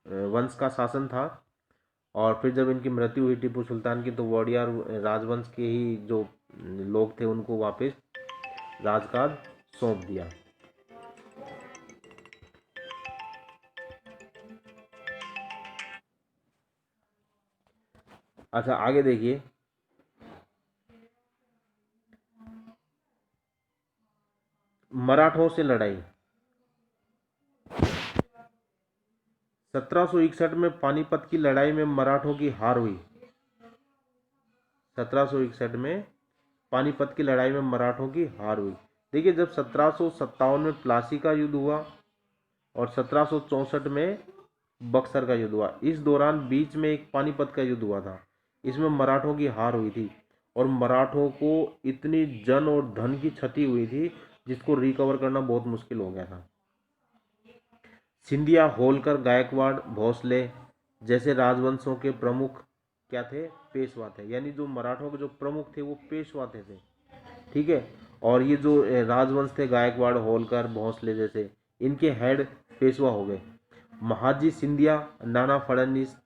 वंश का शासन था, और फिर जब इनकी मृत्यु हुई टीपू सुल्तान की, तो वोडियार राजवंश के ही जो लोग थे उनको वापस राजकाज सौंप दिया। अच्छा आगे देखिए, मराठों से लड़ाई। 1761 में पानीपत की लड़ाई में मराठों की हार हुई। 1761 में पानीपत की लड़ाई में मराठों की हार हुई। देखिए, जब 1757 में प्लासी का युद्ध हुआ और 1764 में बक्सर का युद्ध हुआ, इस दौरान बीच में एक पानीपत का युद्ध हुआ था। इसमें मराठों की हार हुई थी और मराठों को इतनी जन और धन की क्षति हुई थी जिसको रिकवर करना बहुत मुश्किल हो गया था। सिंधिया, होलकर, गायकवाड़, भोसले जैसे राजवंशों के प्रमुख क्या थे, पेशवा थे। यानी जो मराठों के जो प्रमुख थे वो पेशवा थे। ठीक है, और ये जो राजवंश थे, गायकवाड़, होलकर, भोसले जैसे, इनके हेड पेशवा हो गए। महाजी सिंधिया, नाना फडणवीस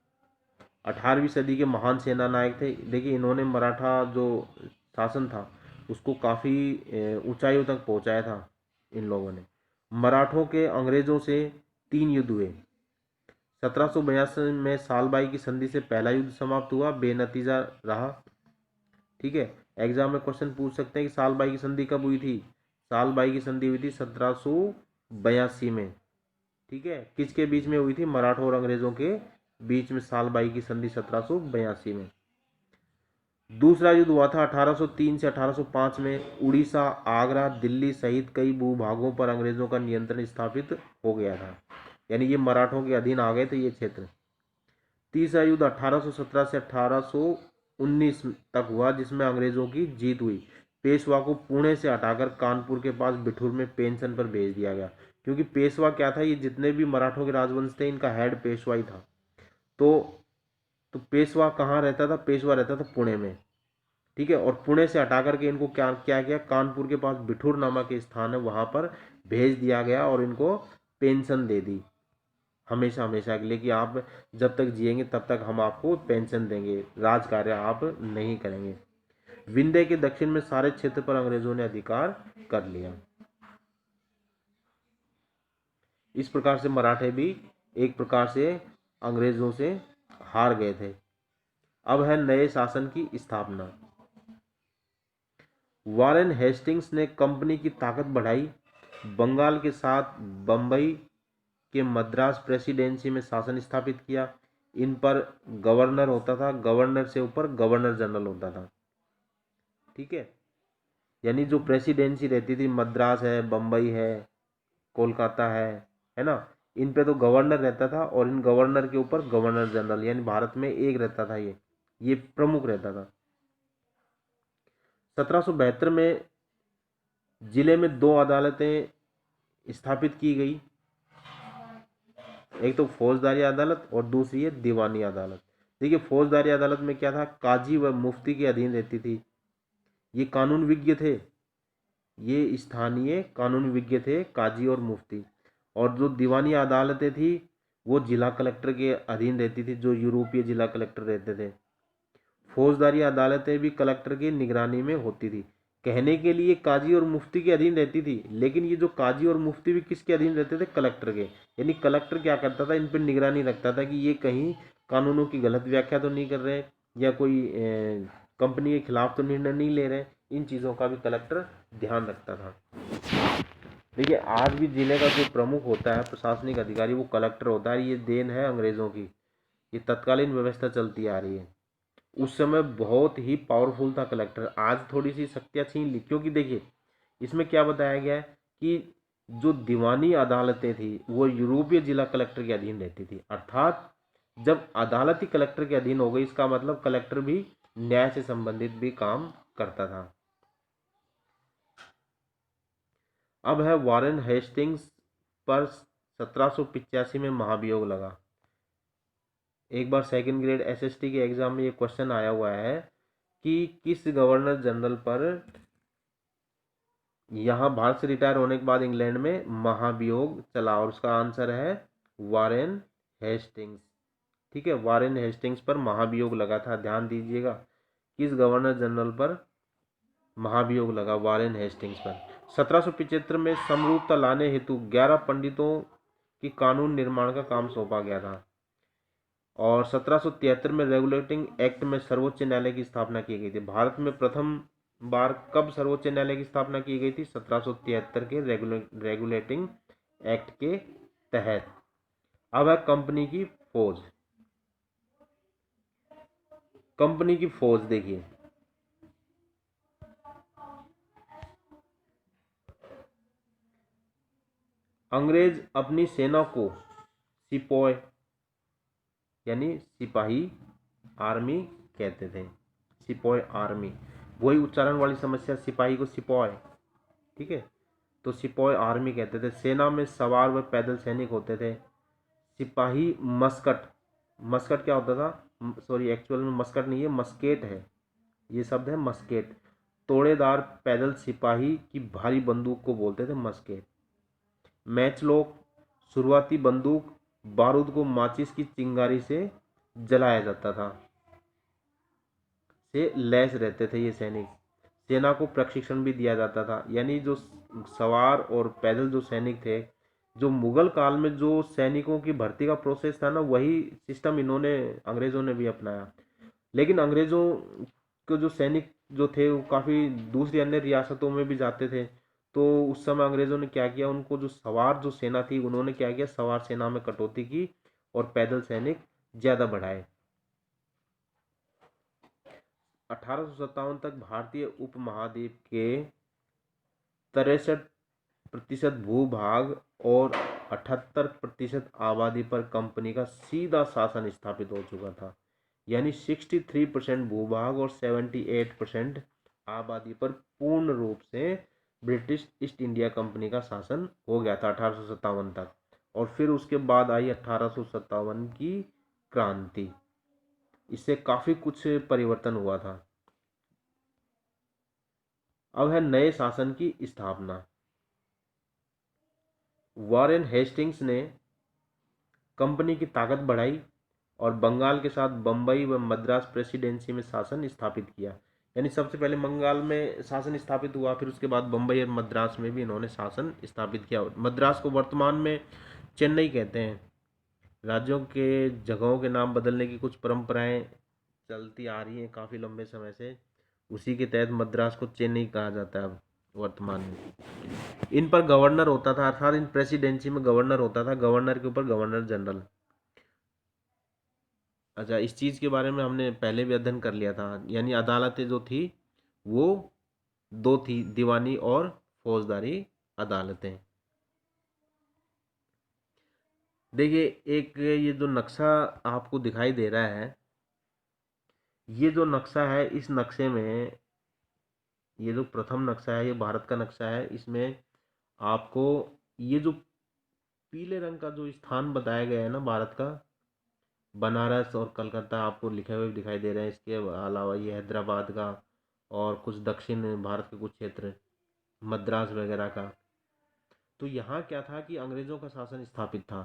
18वीं सदी के महान सेना नायक थे। देखिए, इन्होंने मराठा जो शासन था उसको काफ़ी ऊंचाइयों तक पहुंचाया था इन लोगों ने। मराठों के अंग्रेजों से 3 युद्ध हुए। 1782 में सालबाई की संधि से पहला युद्ध समाप्त हुआ, बेनतीजा रहा। ठीक है, एग्जाम में क्वेश्चन पूछ सकते हैं कि सालबाई की संधि कब हुई थी। सालबाई की संधि हुई थी 1782 में। ठीक है, किसके बीच में हुई थी, मराठों और अंग्रेजों के बीच में सालबाई की संधि 1782 में। दूसरा युद्ध हुआ था 1803 से 1805 में। उड़ीसा, आगरा, दिल्ली सहित कई भूभागों पर अंग्रेजों का नियंत्रण स्थापित हो गया था, यानी ये मराठों के अधीन आ गए थे ये क्षेत्र। तीसरा युद्ध 1817 से 1819 तक हुआ, जिसमें अंग्रेजों की जीत हुई। पेशवा को पुणे से हटाकर कानपुर के पास बिठूर में पेंशन पर भेज दिया गया, क्योंकि पेशवा क्या था, ये जितने भी मराठों के राजवंश थे इनका हेड पेशवा ही था। तो पेशवा कहाँ रहता था, पेशवा रहता था पुणे में। ठीक है, और पुणे से हटा करके इनको क्या क्या किया, कानपुर के पास बिठूर नामक स्थान है वहां पर भेज दिया गया और इनको पेंशन दे दी हमेशा हमेशा के लिए, कि आप जब तक जिएंगे तब तक हम आपको पेंशन देंगे, राज कार्य आप नहीं करेंगे। विंध्य के दक्षिण में सारे क्षेत्र पर अंग्रेजों ने अधिकार कर लिया। इस प्रकार से मराठे भी एक प्रकार से अंग्रेजों से हार गए थे। अब है नए शासन की स्थापना। वारेन हेस्टिंग्स ने कंपनी की ताकत बढ़ाई। बंगाल के साथ बंबई के मद्रास प्रेसिडेंसी में शासन स्थापित किया। इन पर गवर्नर होता था, गवर्नर से ऊपर गवर्नर जनरल होता था। ठीक है, यानी जो प्रेसिडेंसी रहती थी, मद्रास है, बंबई है, कोलकाता है ना, इन पे तो गवर्नर रहता था और इन गवर्नर के ऊपर गवर्नर जनरल, यानी भारत में एक रहता था, ये प्रमुख रहता था। 1772 में जिले में 2 अदालतें स्थापित की गई, एक तो फौजदारी अदालत और दूसरी है दीवानी अदालत। देखिए, फौजदारी अदालत में क्या था, काजी व मुफ्ती के अधीन रहती थी। ये कानून विज्ञ थे, ये स्थानीय कानून विज्ञ थे, काजी और मुफ्ती। और जो दीवानी अदालतें थी वो जिला कलेक्टर के अधीन रहती थी, जो यूरोपीय जिला कलेक्टर रहते थे। फौजदारी अदालतें भी कलेक्टर की निगरानी में होती थी। कहने के लिए काजी और मुफ्ती के अधीन रहती थी, लेकिन ये जो काजी और मुफ्ती भी किसके अधीन रहते थे? कलेक्टर के। यानी कलेक्टर क्या करता था, इन पर निगरानी रखता था कि ये कहीं कानूनों की गलत व्याख्या तो नहीं कर रहे, या कोई कंपनी के खिलाफ तो निर्णय नहीं ले रहे। इन चीज़ों का भी कलेक्टर ध्यान रखता था। देखिए, आज भी जिले का जो प्रमुख होता है प्रशासनिक अधिकारी, वो कलेक्टर होता है। ये देन है अंग्रेजों की, ये तत्कालीन व्यवस्था चलती आ रही है। उस समय बहुत ही पावरफुल था कलेक्टर। आज थोड़ी सी शक्तियाँ छीन ली, क्योंकि देखिए इसमें क्या बताया गया है कि जो दीवानी अदालतें थी वो यूरोपीय जिला कलेक्टर के अधीन रहती थी। अर्थात जब अदालत ही कलेक्टर के अधीन हो गई, इसका मतलब कलेक्टर भी न्याय से संबंधित भी काम करता था। अब है वारेन हेस्टिंग्स पर 1785 में महाभियोग लगा। एक बार सेकंड ग्रेड एसएसटी के एग्जाम में ये क्वेश्चन आया हुआ है कि किस गवर्नर जनरल पर यहाँ भारत से रिटायर होने के बाद इंग्लैंड में महाभियोग चला, और उसका आंसर है वारेन हेस्टिंग्स। ठीक है, वारेन हेस्टिंग्स पर महाभियोग लगा था। ध्यान दीजिएगा, किस गवर्नर जनरल पर महाभियोग लगा? वारेन हेस्टिंग्स पर। 1775 में समरूपता लाने हेतु 11 पंडितों की कानून निर्माण का काम सौंपा गया था, और 1773 में रेगुलेटिंग एक्ट में सर्वोच्च न्यायालय की स्थापना की गई थी। भारत में प्रथम बार कब सर्वोच्च न्यायालय की स्थापना की गई थी? 1773 के रेगुलेटिंग एक्ट के तहत। अब है कंपनी की फौज। कंपनी की फौज देखिए, अंग्रेज अपनी सेना को सिपोय यानी सिपाही आर्मी कहते थे। सिपोय आर्मी, वही उच्चारण वाली समस्या, सिपाही को सिपोय। ठीक है, तो सिपोय आर्मी कहते थे। सेना में सवार व पैदल सैनिक होते थे। सिपाही मस्कट, मस्कट क्या होता था? सॉरी, एक्चुअल में मस्कट नहीं है, मस्केट है। ये शब्द है मस्केट। तोड़ेदार पैदल सिपाही की भारी बंदूक को बोलते थे मस्केट। मैचलॉक, शुरुआती बंदूक, बारूद को माचिस की चिंगारी से जलाया जाता था, से लैस रहते थे ये सैनिक। सेना को प्रशिक्षण भी दिया जाता था। यानी जो सवार और पैदल जो सैनिक थे, जो मुगल काल में जो सैनिकों की भर्ती का प्रोसेस था ना, वही सिस्टम इन्होंने अंग्रेजों ने भी अपनाया। लेकिन अंग्रेजों के जो सैनिक जो थे वो काफ़ी दूसरी अन्य रियासतों में भी जाते थे। तो उस समय अंग्रेजों ने क्या किया, उनको जो सवार जो सेना थी, उन्होंने क्या किया, सवार सेना में कटौती की और पैदल सैनिक ज़्यादा बढ़ाए। 1857 तक भारतीय उपमहाद्वीप के 63% भूभाग और 78% आबादी पर कंपनी का सीधा शासन स्थापित हो चुका था। यानी 63% भूभाग और 78% आबादी पर पूर्ण रूप से ब्रिटिश ईस्ट इंडिया कंपनी का शासन हो गया था 1857 तक। और फिर उसके बाद आई 1857 की क्रांति। इससे काफ़ी कुछ परिवर्तन हुआ था। अब है नए शासन की स्थापना। वॉरेन हेस्टिंग्स ने कंपनी की ताकत बढ़ाई और बंगाल के साथ बम्बई व मद्रास प्रेसिडेंसी में शासन स्थापित किया। यानी सबसे पहले बंगाल में शासन स्थापित हुआ, फिर उसके बाद बम्बई और मद्रास में भी इन्होंने शासन स्थापित किया। मद्रास को वर्तमान में चेन्नई कहते हैं। राज्यों के जगहों के नाम बदलने की कुछ परंपराएं चलती आ रही हैं काफ़ी लंबे समय से, उसी के तहत मद्रास को चेन्नई कहा जाता है अब वर्तमान में। इन पर गवर्नर होता था, अर्थात इन प्रेसिडेंसी में गवर्नर होता था, गवर्नर के ऊपर गवर्नर जनरल। अच्छा, इस चीज़ के बारे में हमने पहले भी अध्ययन कर लिया था। यानी अदालतें जो थी वो दो थी, दीवानी और फौजदारी अदालतें। देखिए, एक ये जो नक्शा आपको दिखाई दे रहा है, ये जो नक्शा है, इस नक्शे में ये जो प्रथम नक्शा है, ये भारत का नक्शा है। इसमें आपको ये जो पीले रंग का जो स्थान बताया गया है ना भारत का, बनारस और कलकत्ता आपको लिखे हुए दिखाई दे रहे हैं। इसके अलावा ये हैदराबाद का और कुछ दक्षिण भारत के कुछ क्षेत्र, मद्रास वगैरह का। तो यहाँ क्या था कि अंग्रेज़ों का शासन स्थापित था।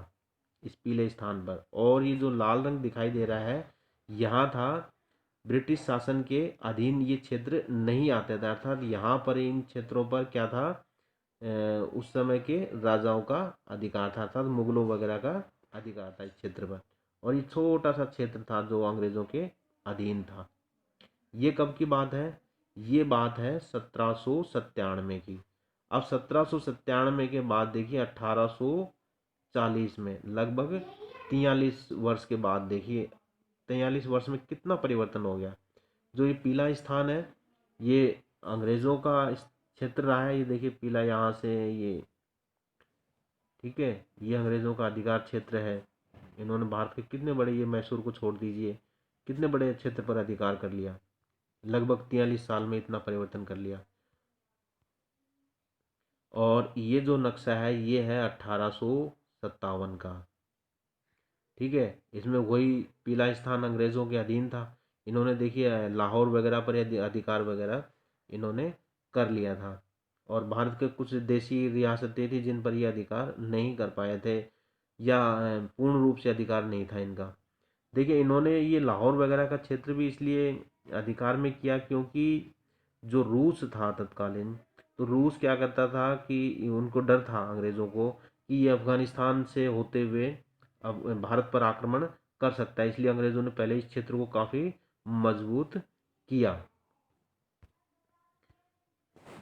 इस पीले स्थान पर। और ये जो लाल रंग दिखाई दे रहा है, यहाँ था ब्रिटिश शासन के अधीन ये क्षेत्र नहीं आते थे, अर्थात यहाँ पर इन क्षेत्रों पर क्या था, उस समय के राजाओं का अधिकार था, अर्थात मुगलों वगैरह का अधिकार था इस क्षेत्र पर। और ये छोटा सा क्षेत्र था जो अंग्रेजों के अधीन था। ये कब की बात है? ये बात है 1797 की। अब 1797 के बाद देखिए 1840 में, लगभग 43 वर्ष के बाद देखिए 43 वर्ष में कितना परिवर्तन हो गया। जो ये पीला स्थान है ये अंग्रेजों का क्षेत्र रहा है, ये देखिए पीला यहाँ से ये, ठीक है, ये अंग्रेजों का अधिकार क्षेत्र है। इन्होंने भारत के कितने बड़े, ये मैसूर को छोड़ दीजिए, कितने बड़े क्षेत्र पर अधिकार कर लिया, लगभग 43 साल में इतना परिवर्तन कर लिया। और ये जो नक्शा है ये है 1857 का, ठीक है। इसमें वही पीला स्थान अंग्रेजों के अधीन था। इन्होंने देखिए लाहौर वगैरह पर अधिकार वगैरह इन्होंने कर लिया था। और भारत के कुछ देशी रियासतें थी जिन पर ये अधिकार नहीं कर पाए थे, या पूर्ण रूप से अधिकार नहीं था इनका। देखिए इन्होंने ये लाहौर वगैरह का क्षेत्र भी इसलिए अधिकार में किया क्योंकि जो रूस था तत्कालीन, तो रूस क्या करता था कि उनको डर था अंग्रेज़ों को कि ये अफगानिस्तान से होते हुए अब भारत पर आक्रमण कर सकता है, इसलिए अंग्रेज़ों ने पहले इस क्षेत्र को काफ़ी मजबूत किया।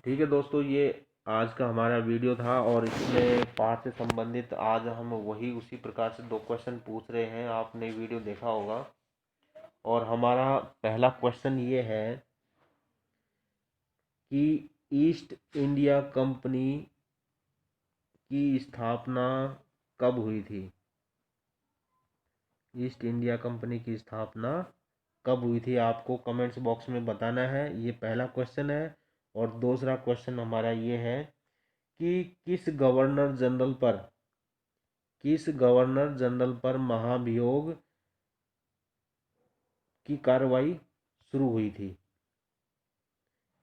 ठीक है दोस्तों, ये आज का हमारा वीडियो था और इसमें पाठ से संबंधित आज हम वही उसी प्रकार से 2 क्वेश्चन पूछ रहे हैं, आपने वीडियो देखा होगा। और हमारा पहला क्वेश्चन ये है कि ईस्ट इंडिया कंपनी की स्थापना कब हुई थी? ईस्ट इंडिया कंपनी की स्थापना कब हुई थी? आपको कमेंट्स बॉक्स में बताना है। ये पहला क्वेश्चन है। और दूसरा क्वेश्चन हमारा ये है कि किस गवर्नर जनरल पर महाभियोग की कार्रवाई शुरू हुई थी?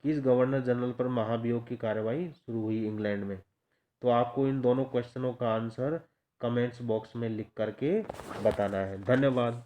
किस गवर्नर जनरल पर महाभियोग की कार्रवाई शुरू हुई इंग्लैंड में? तो आपको इन दोनों क्वेश्चनों का आंसर कमेंट्स बॉक्स में लिख करके बताना है। धन्यवाद।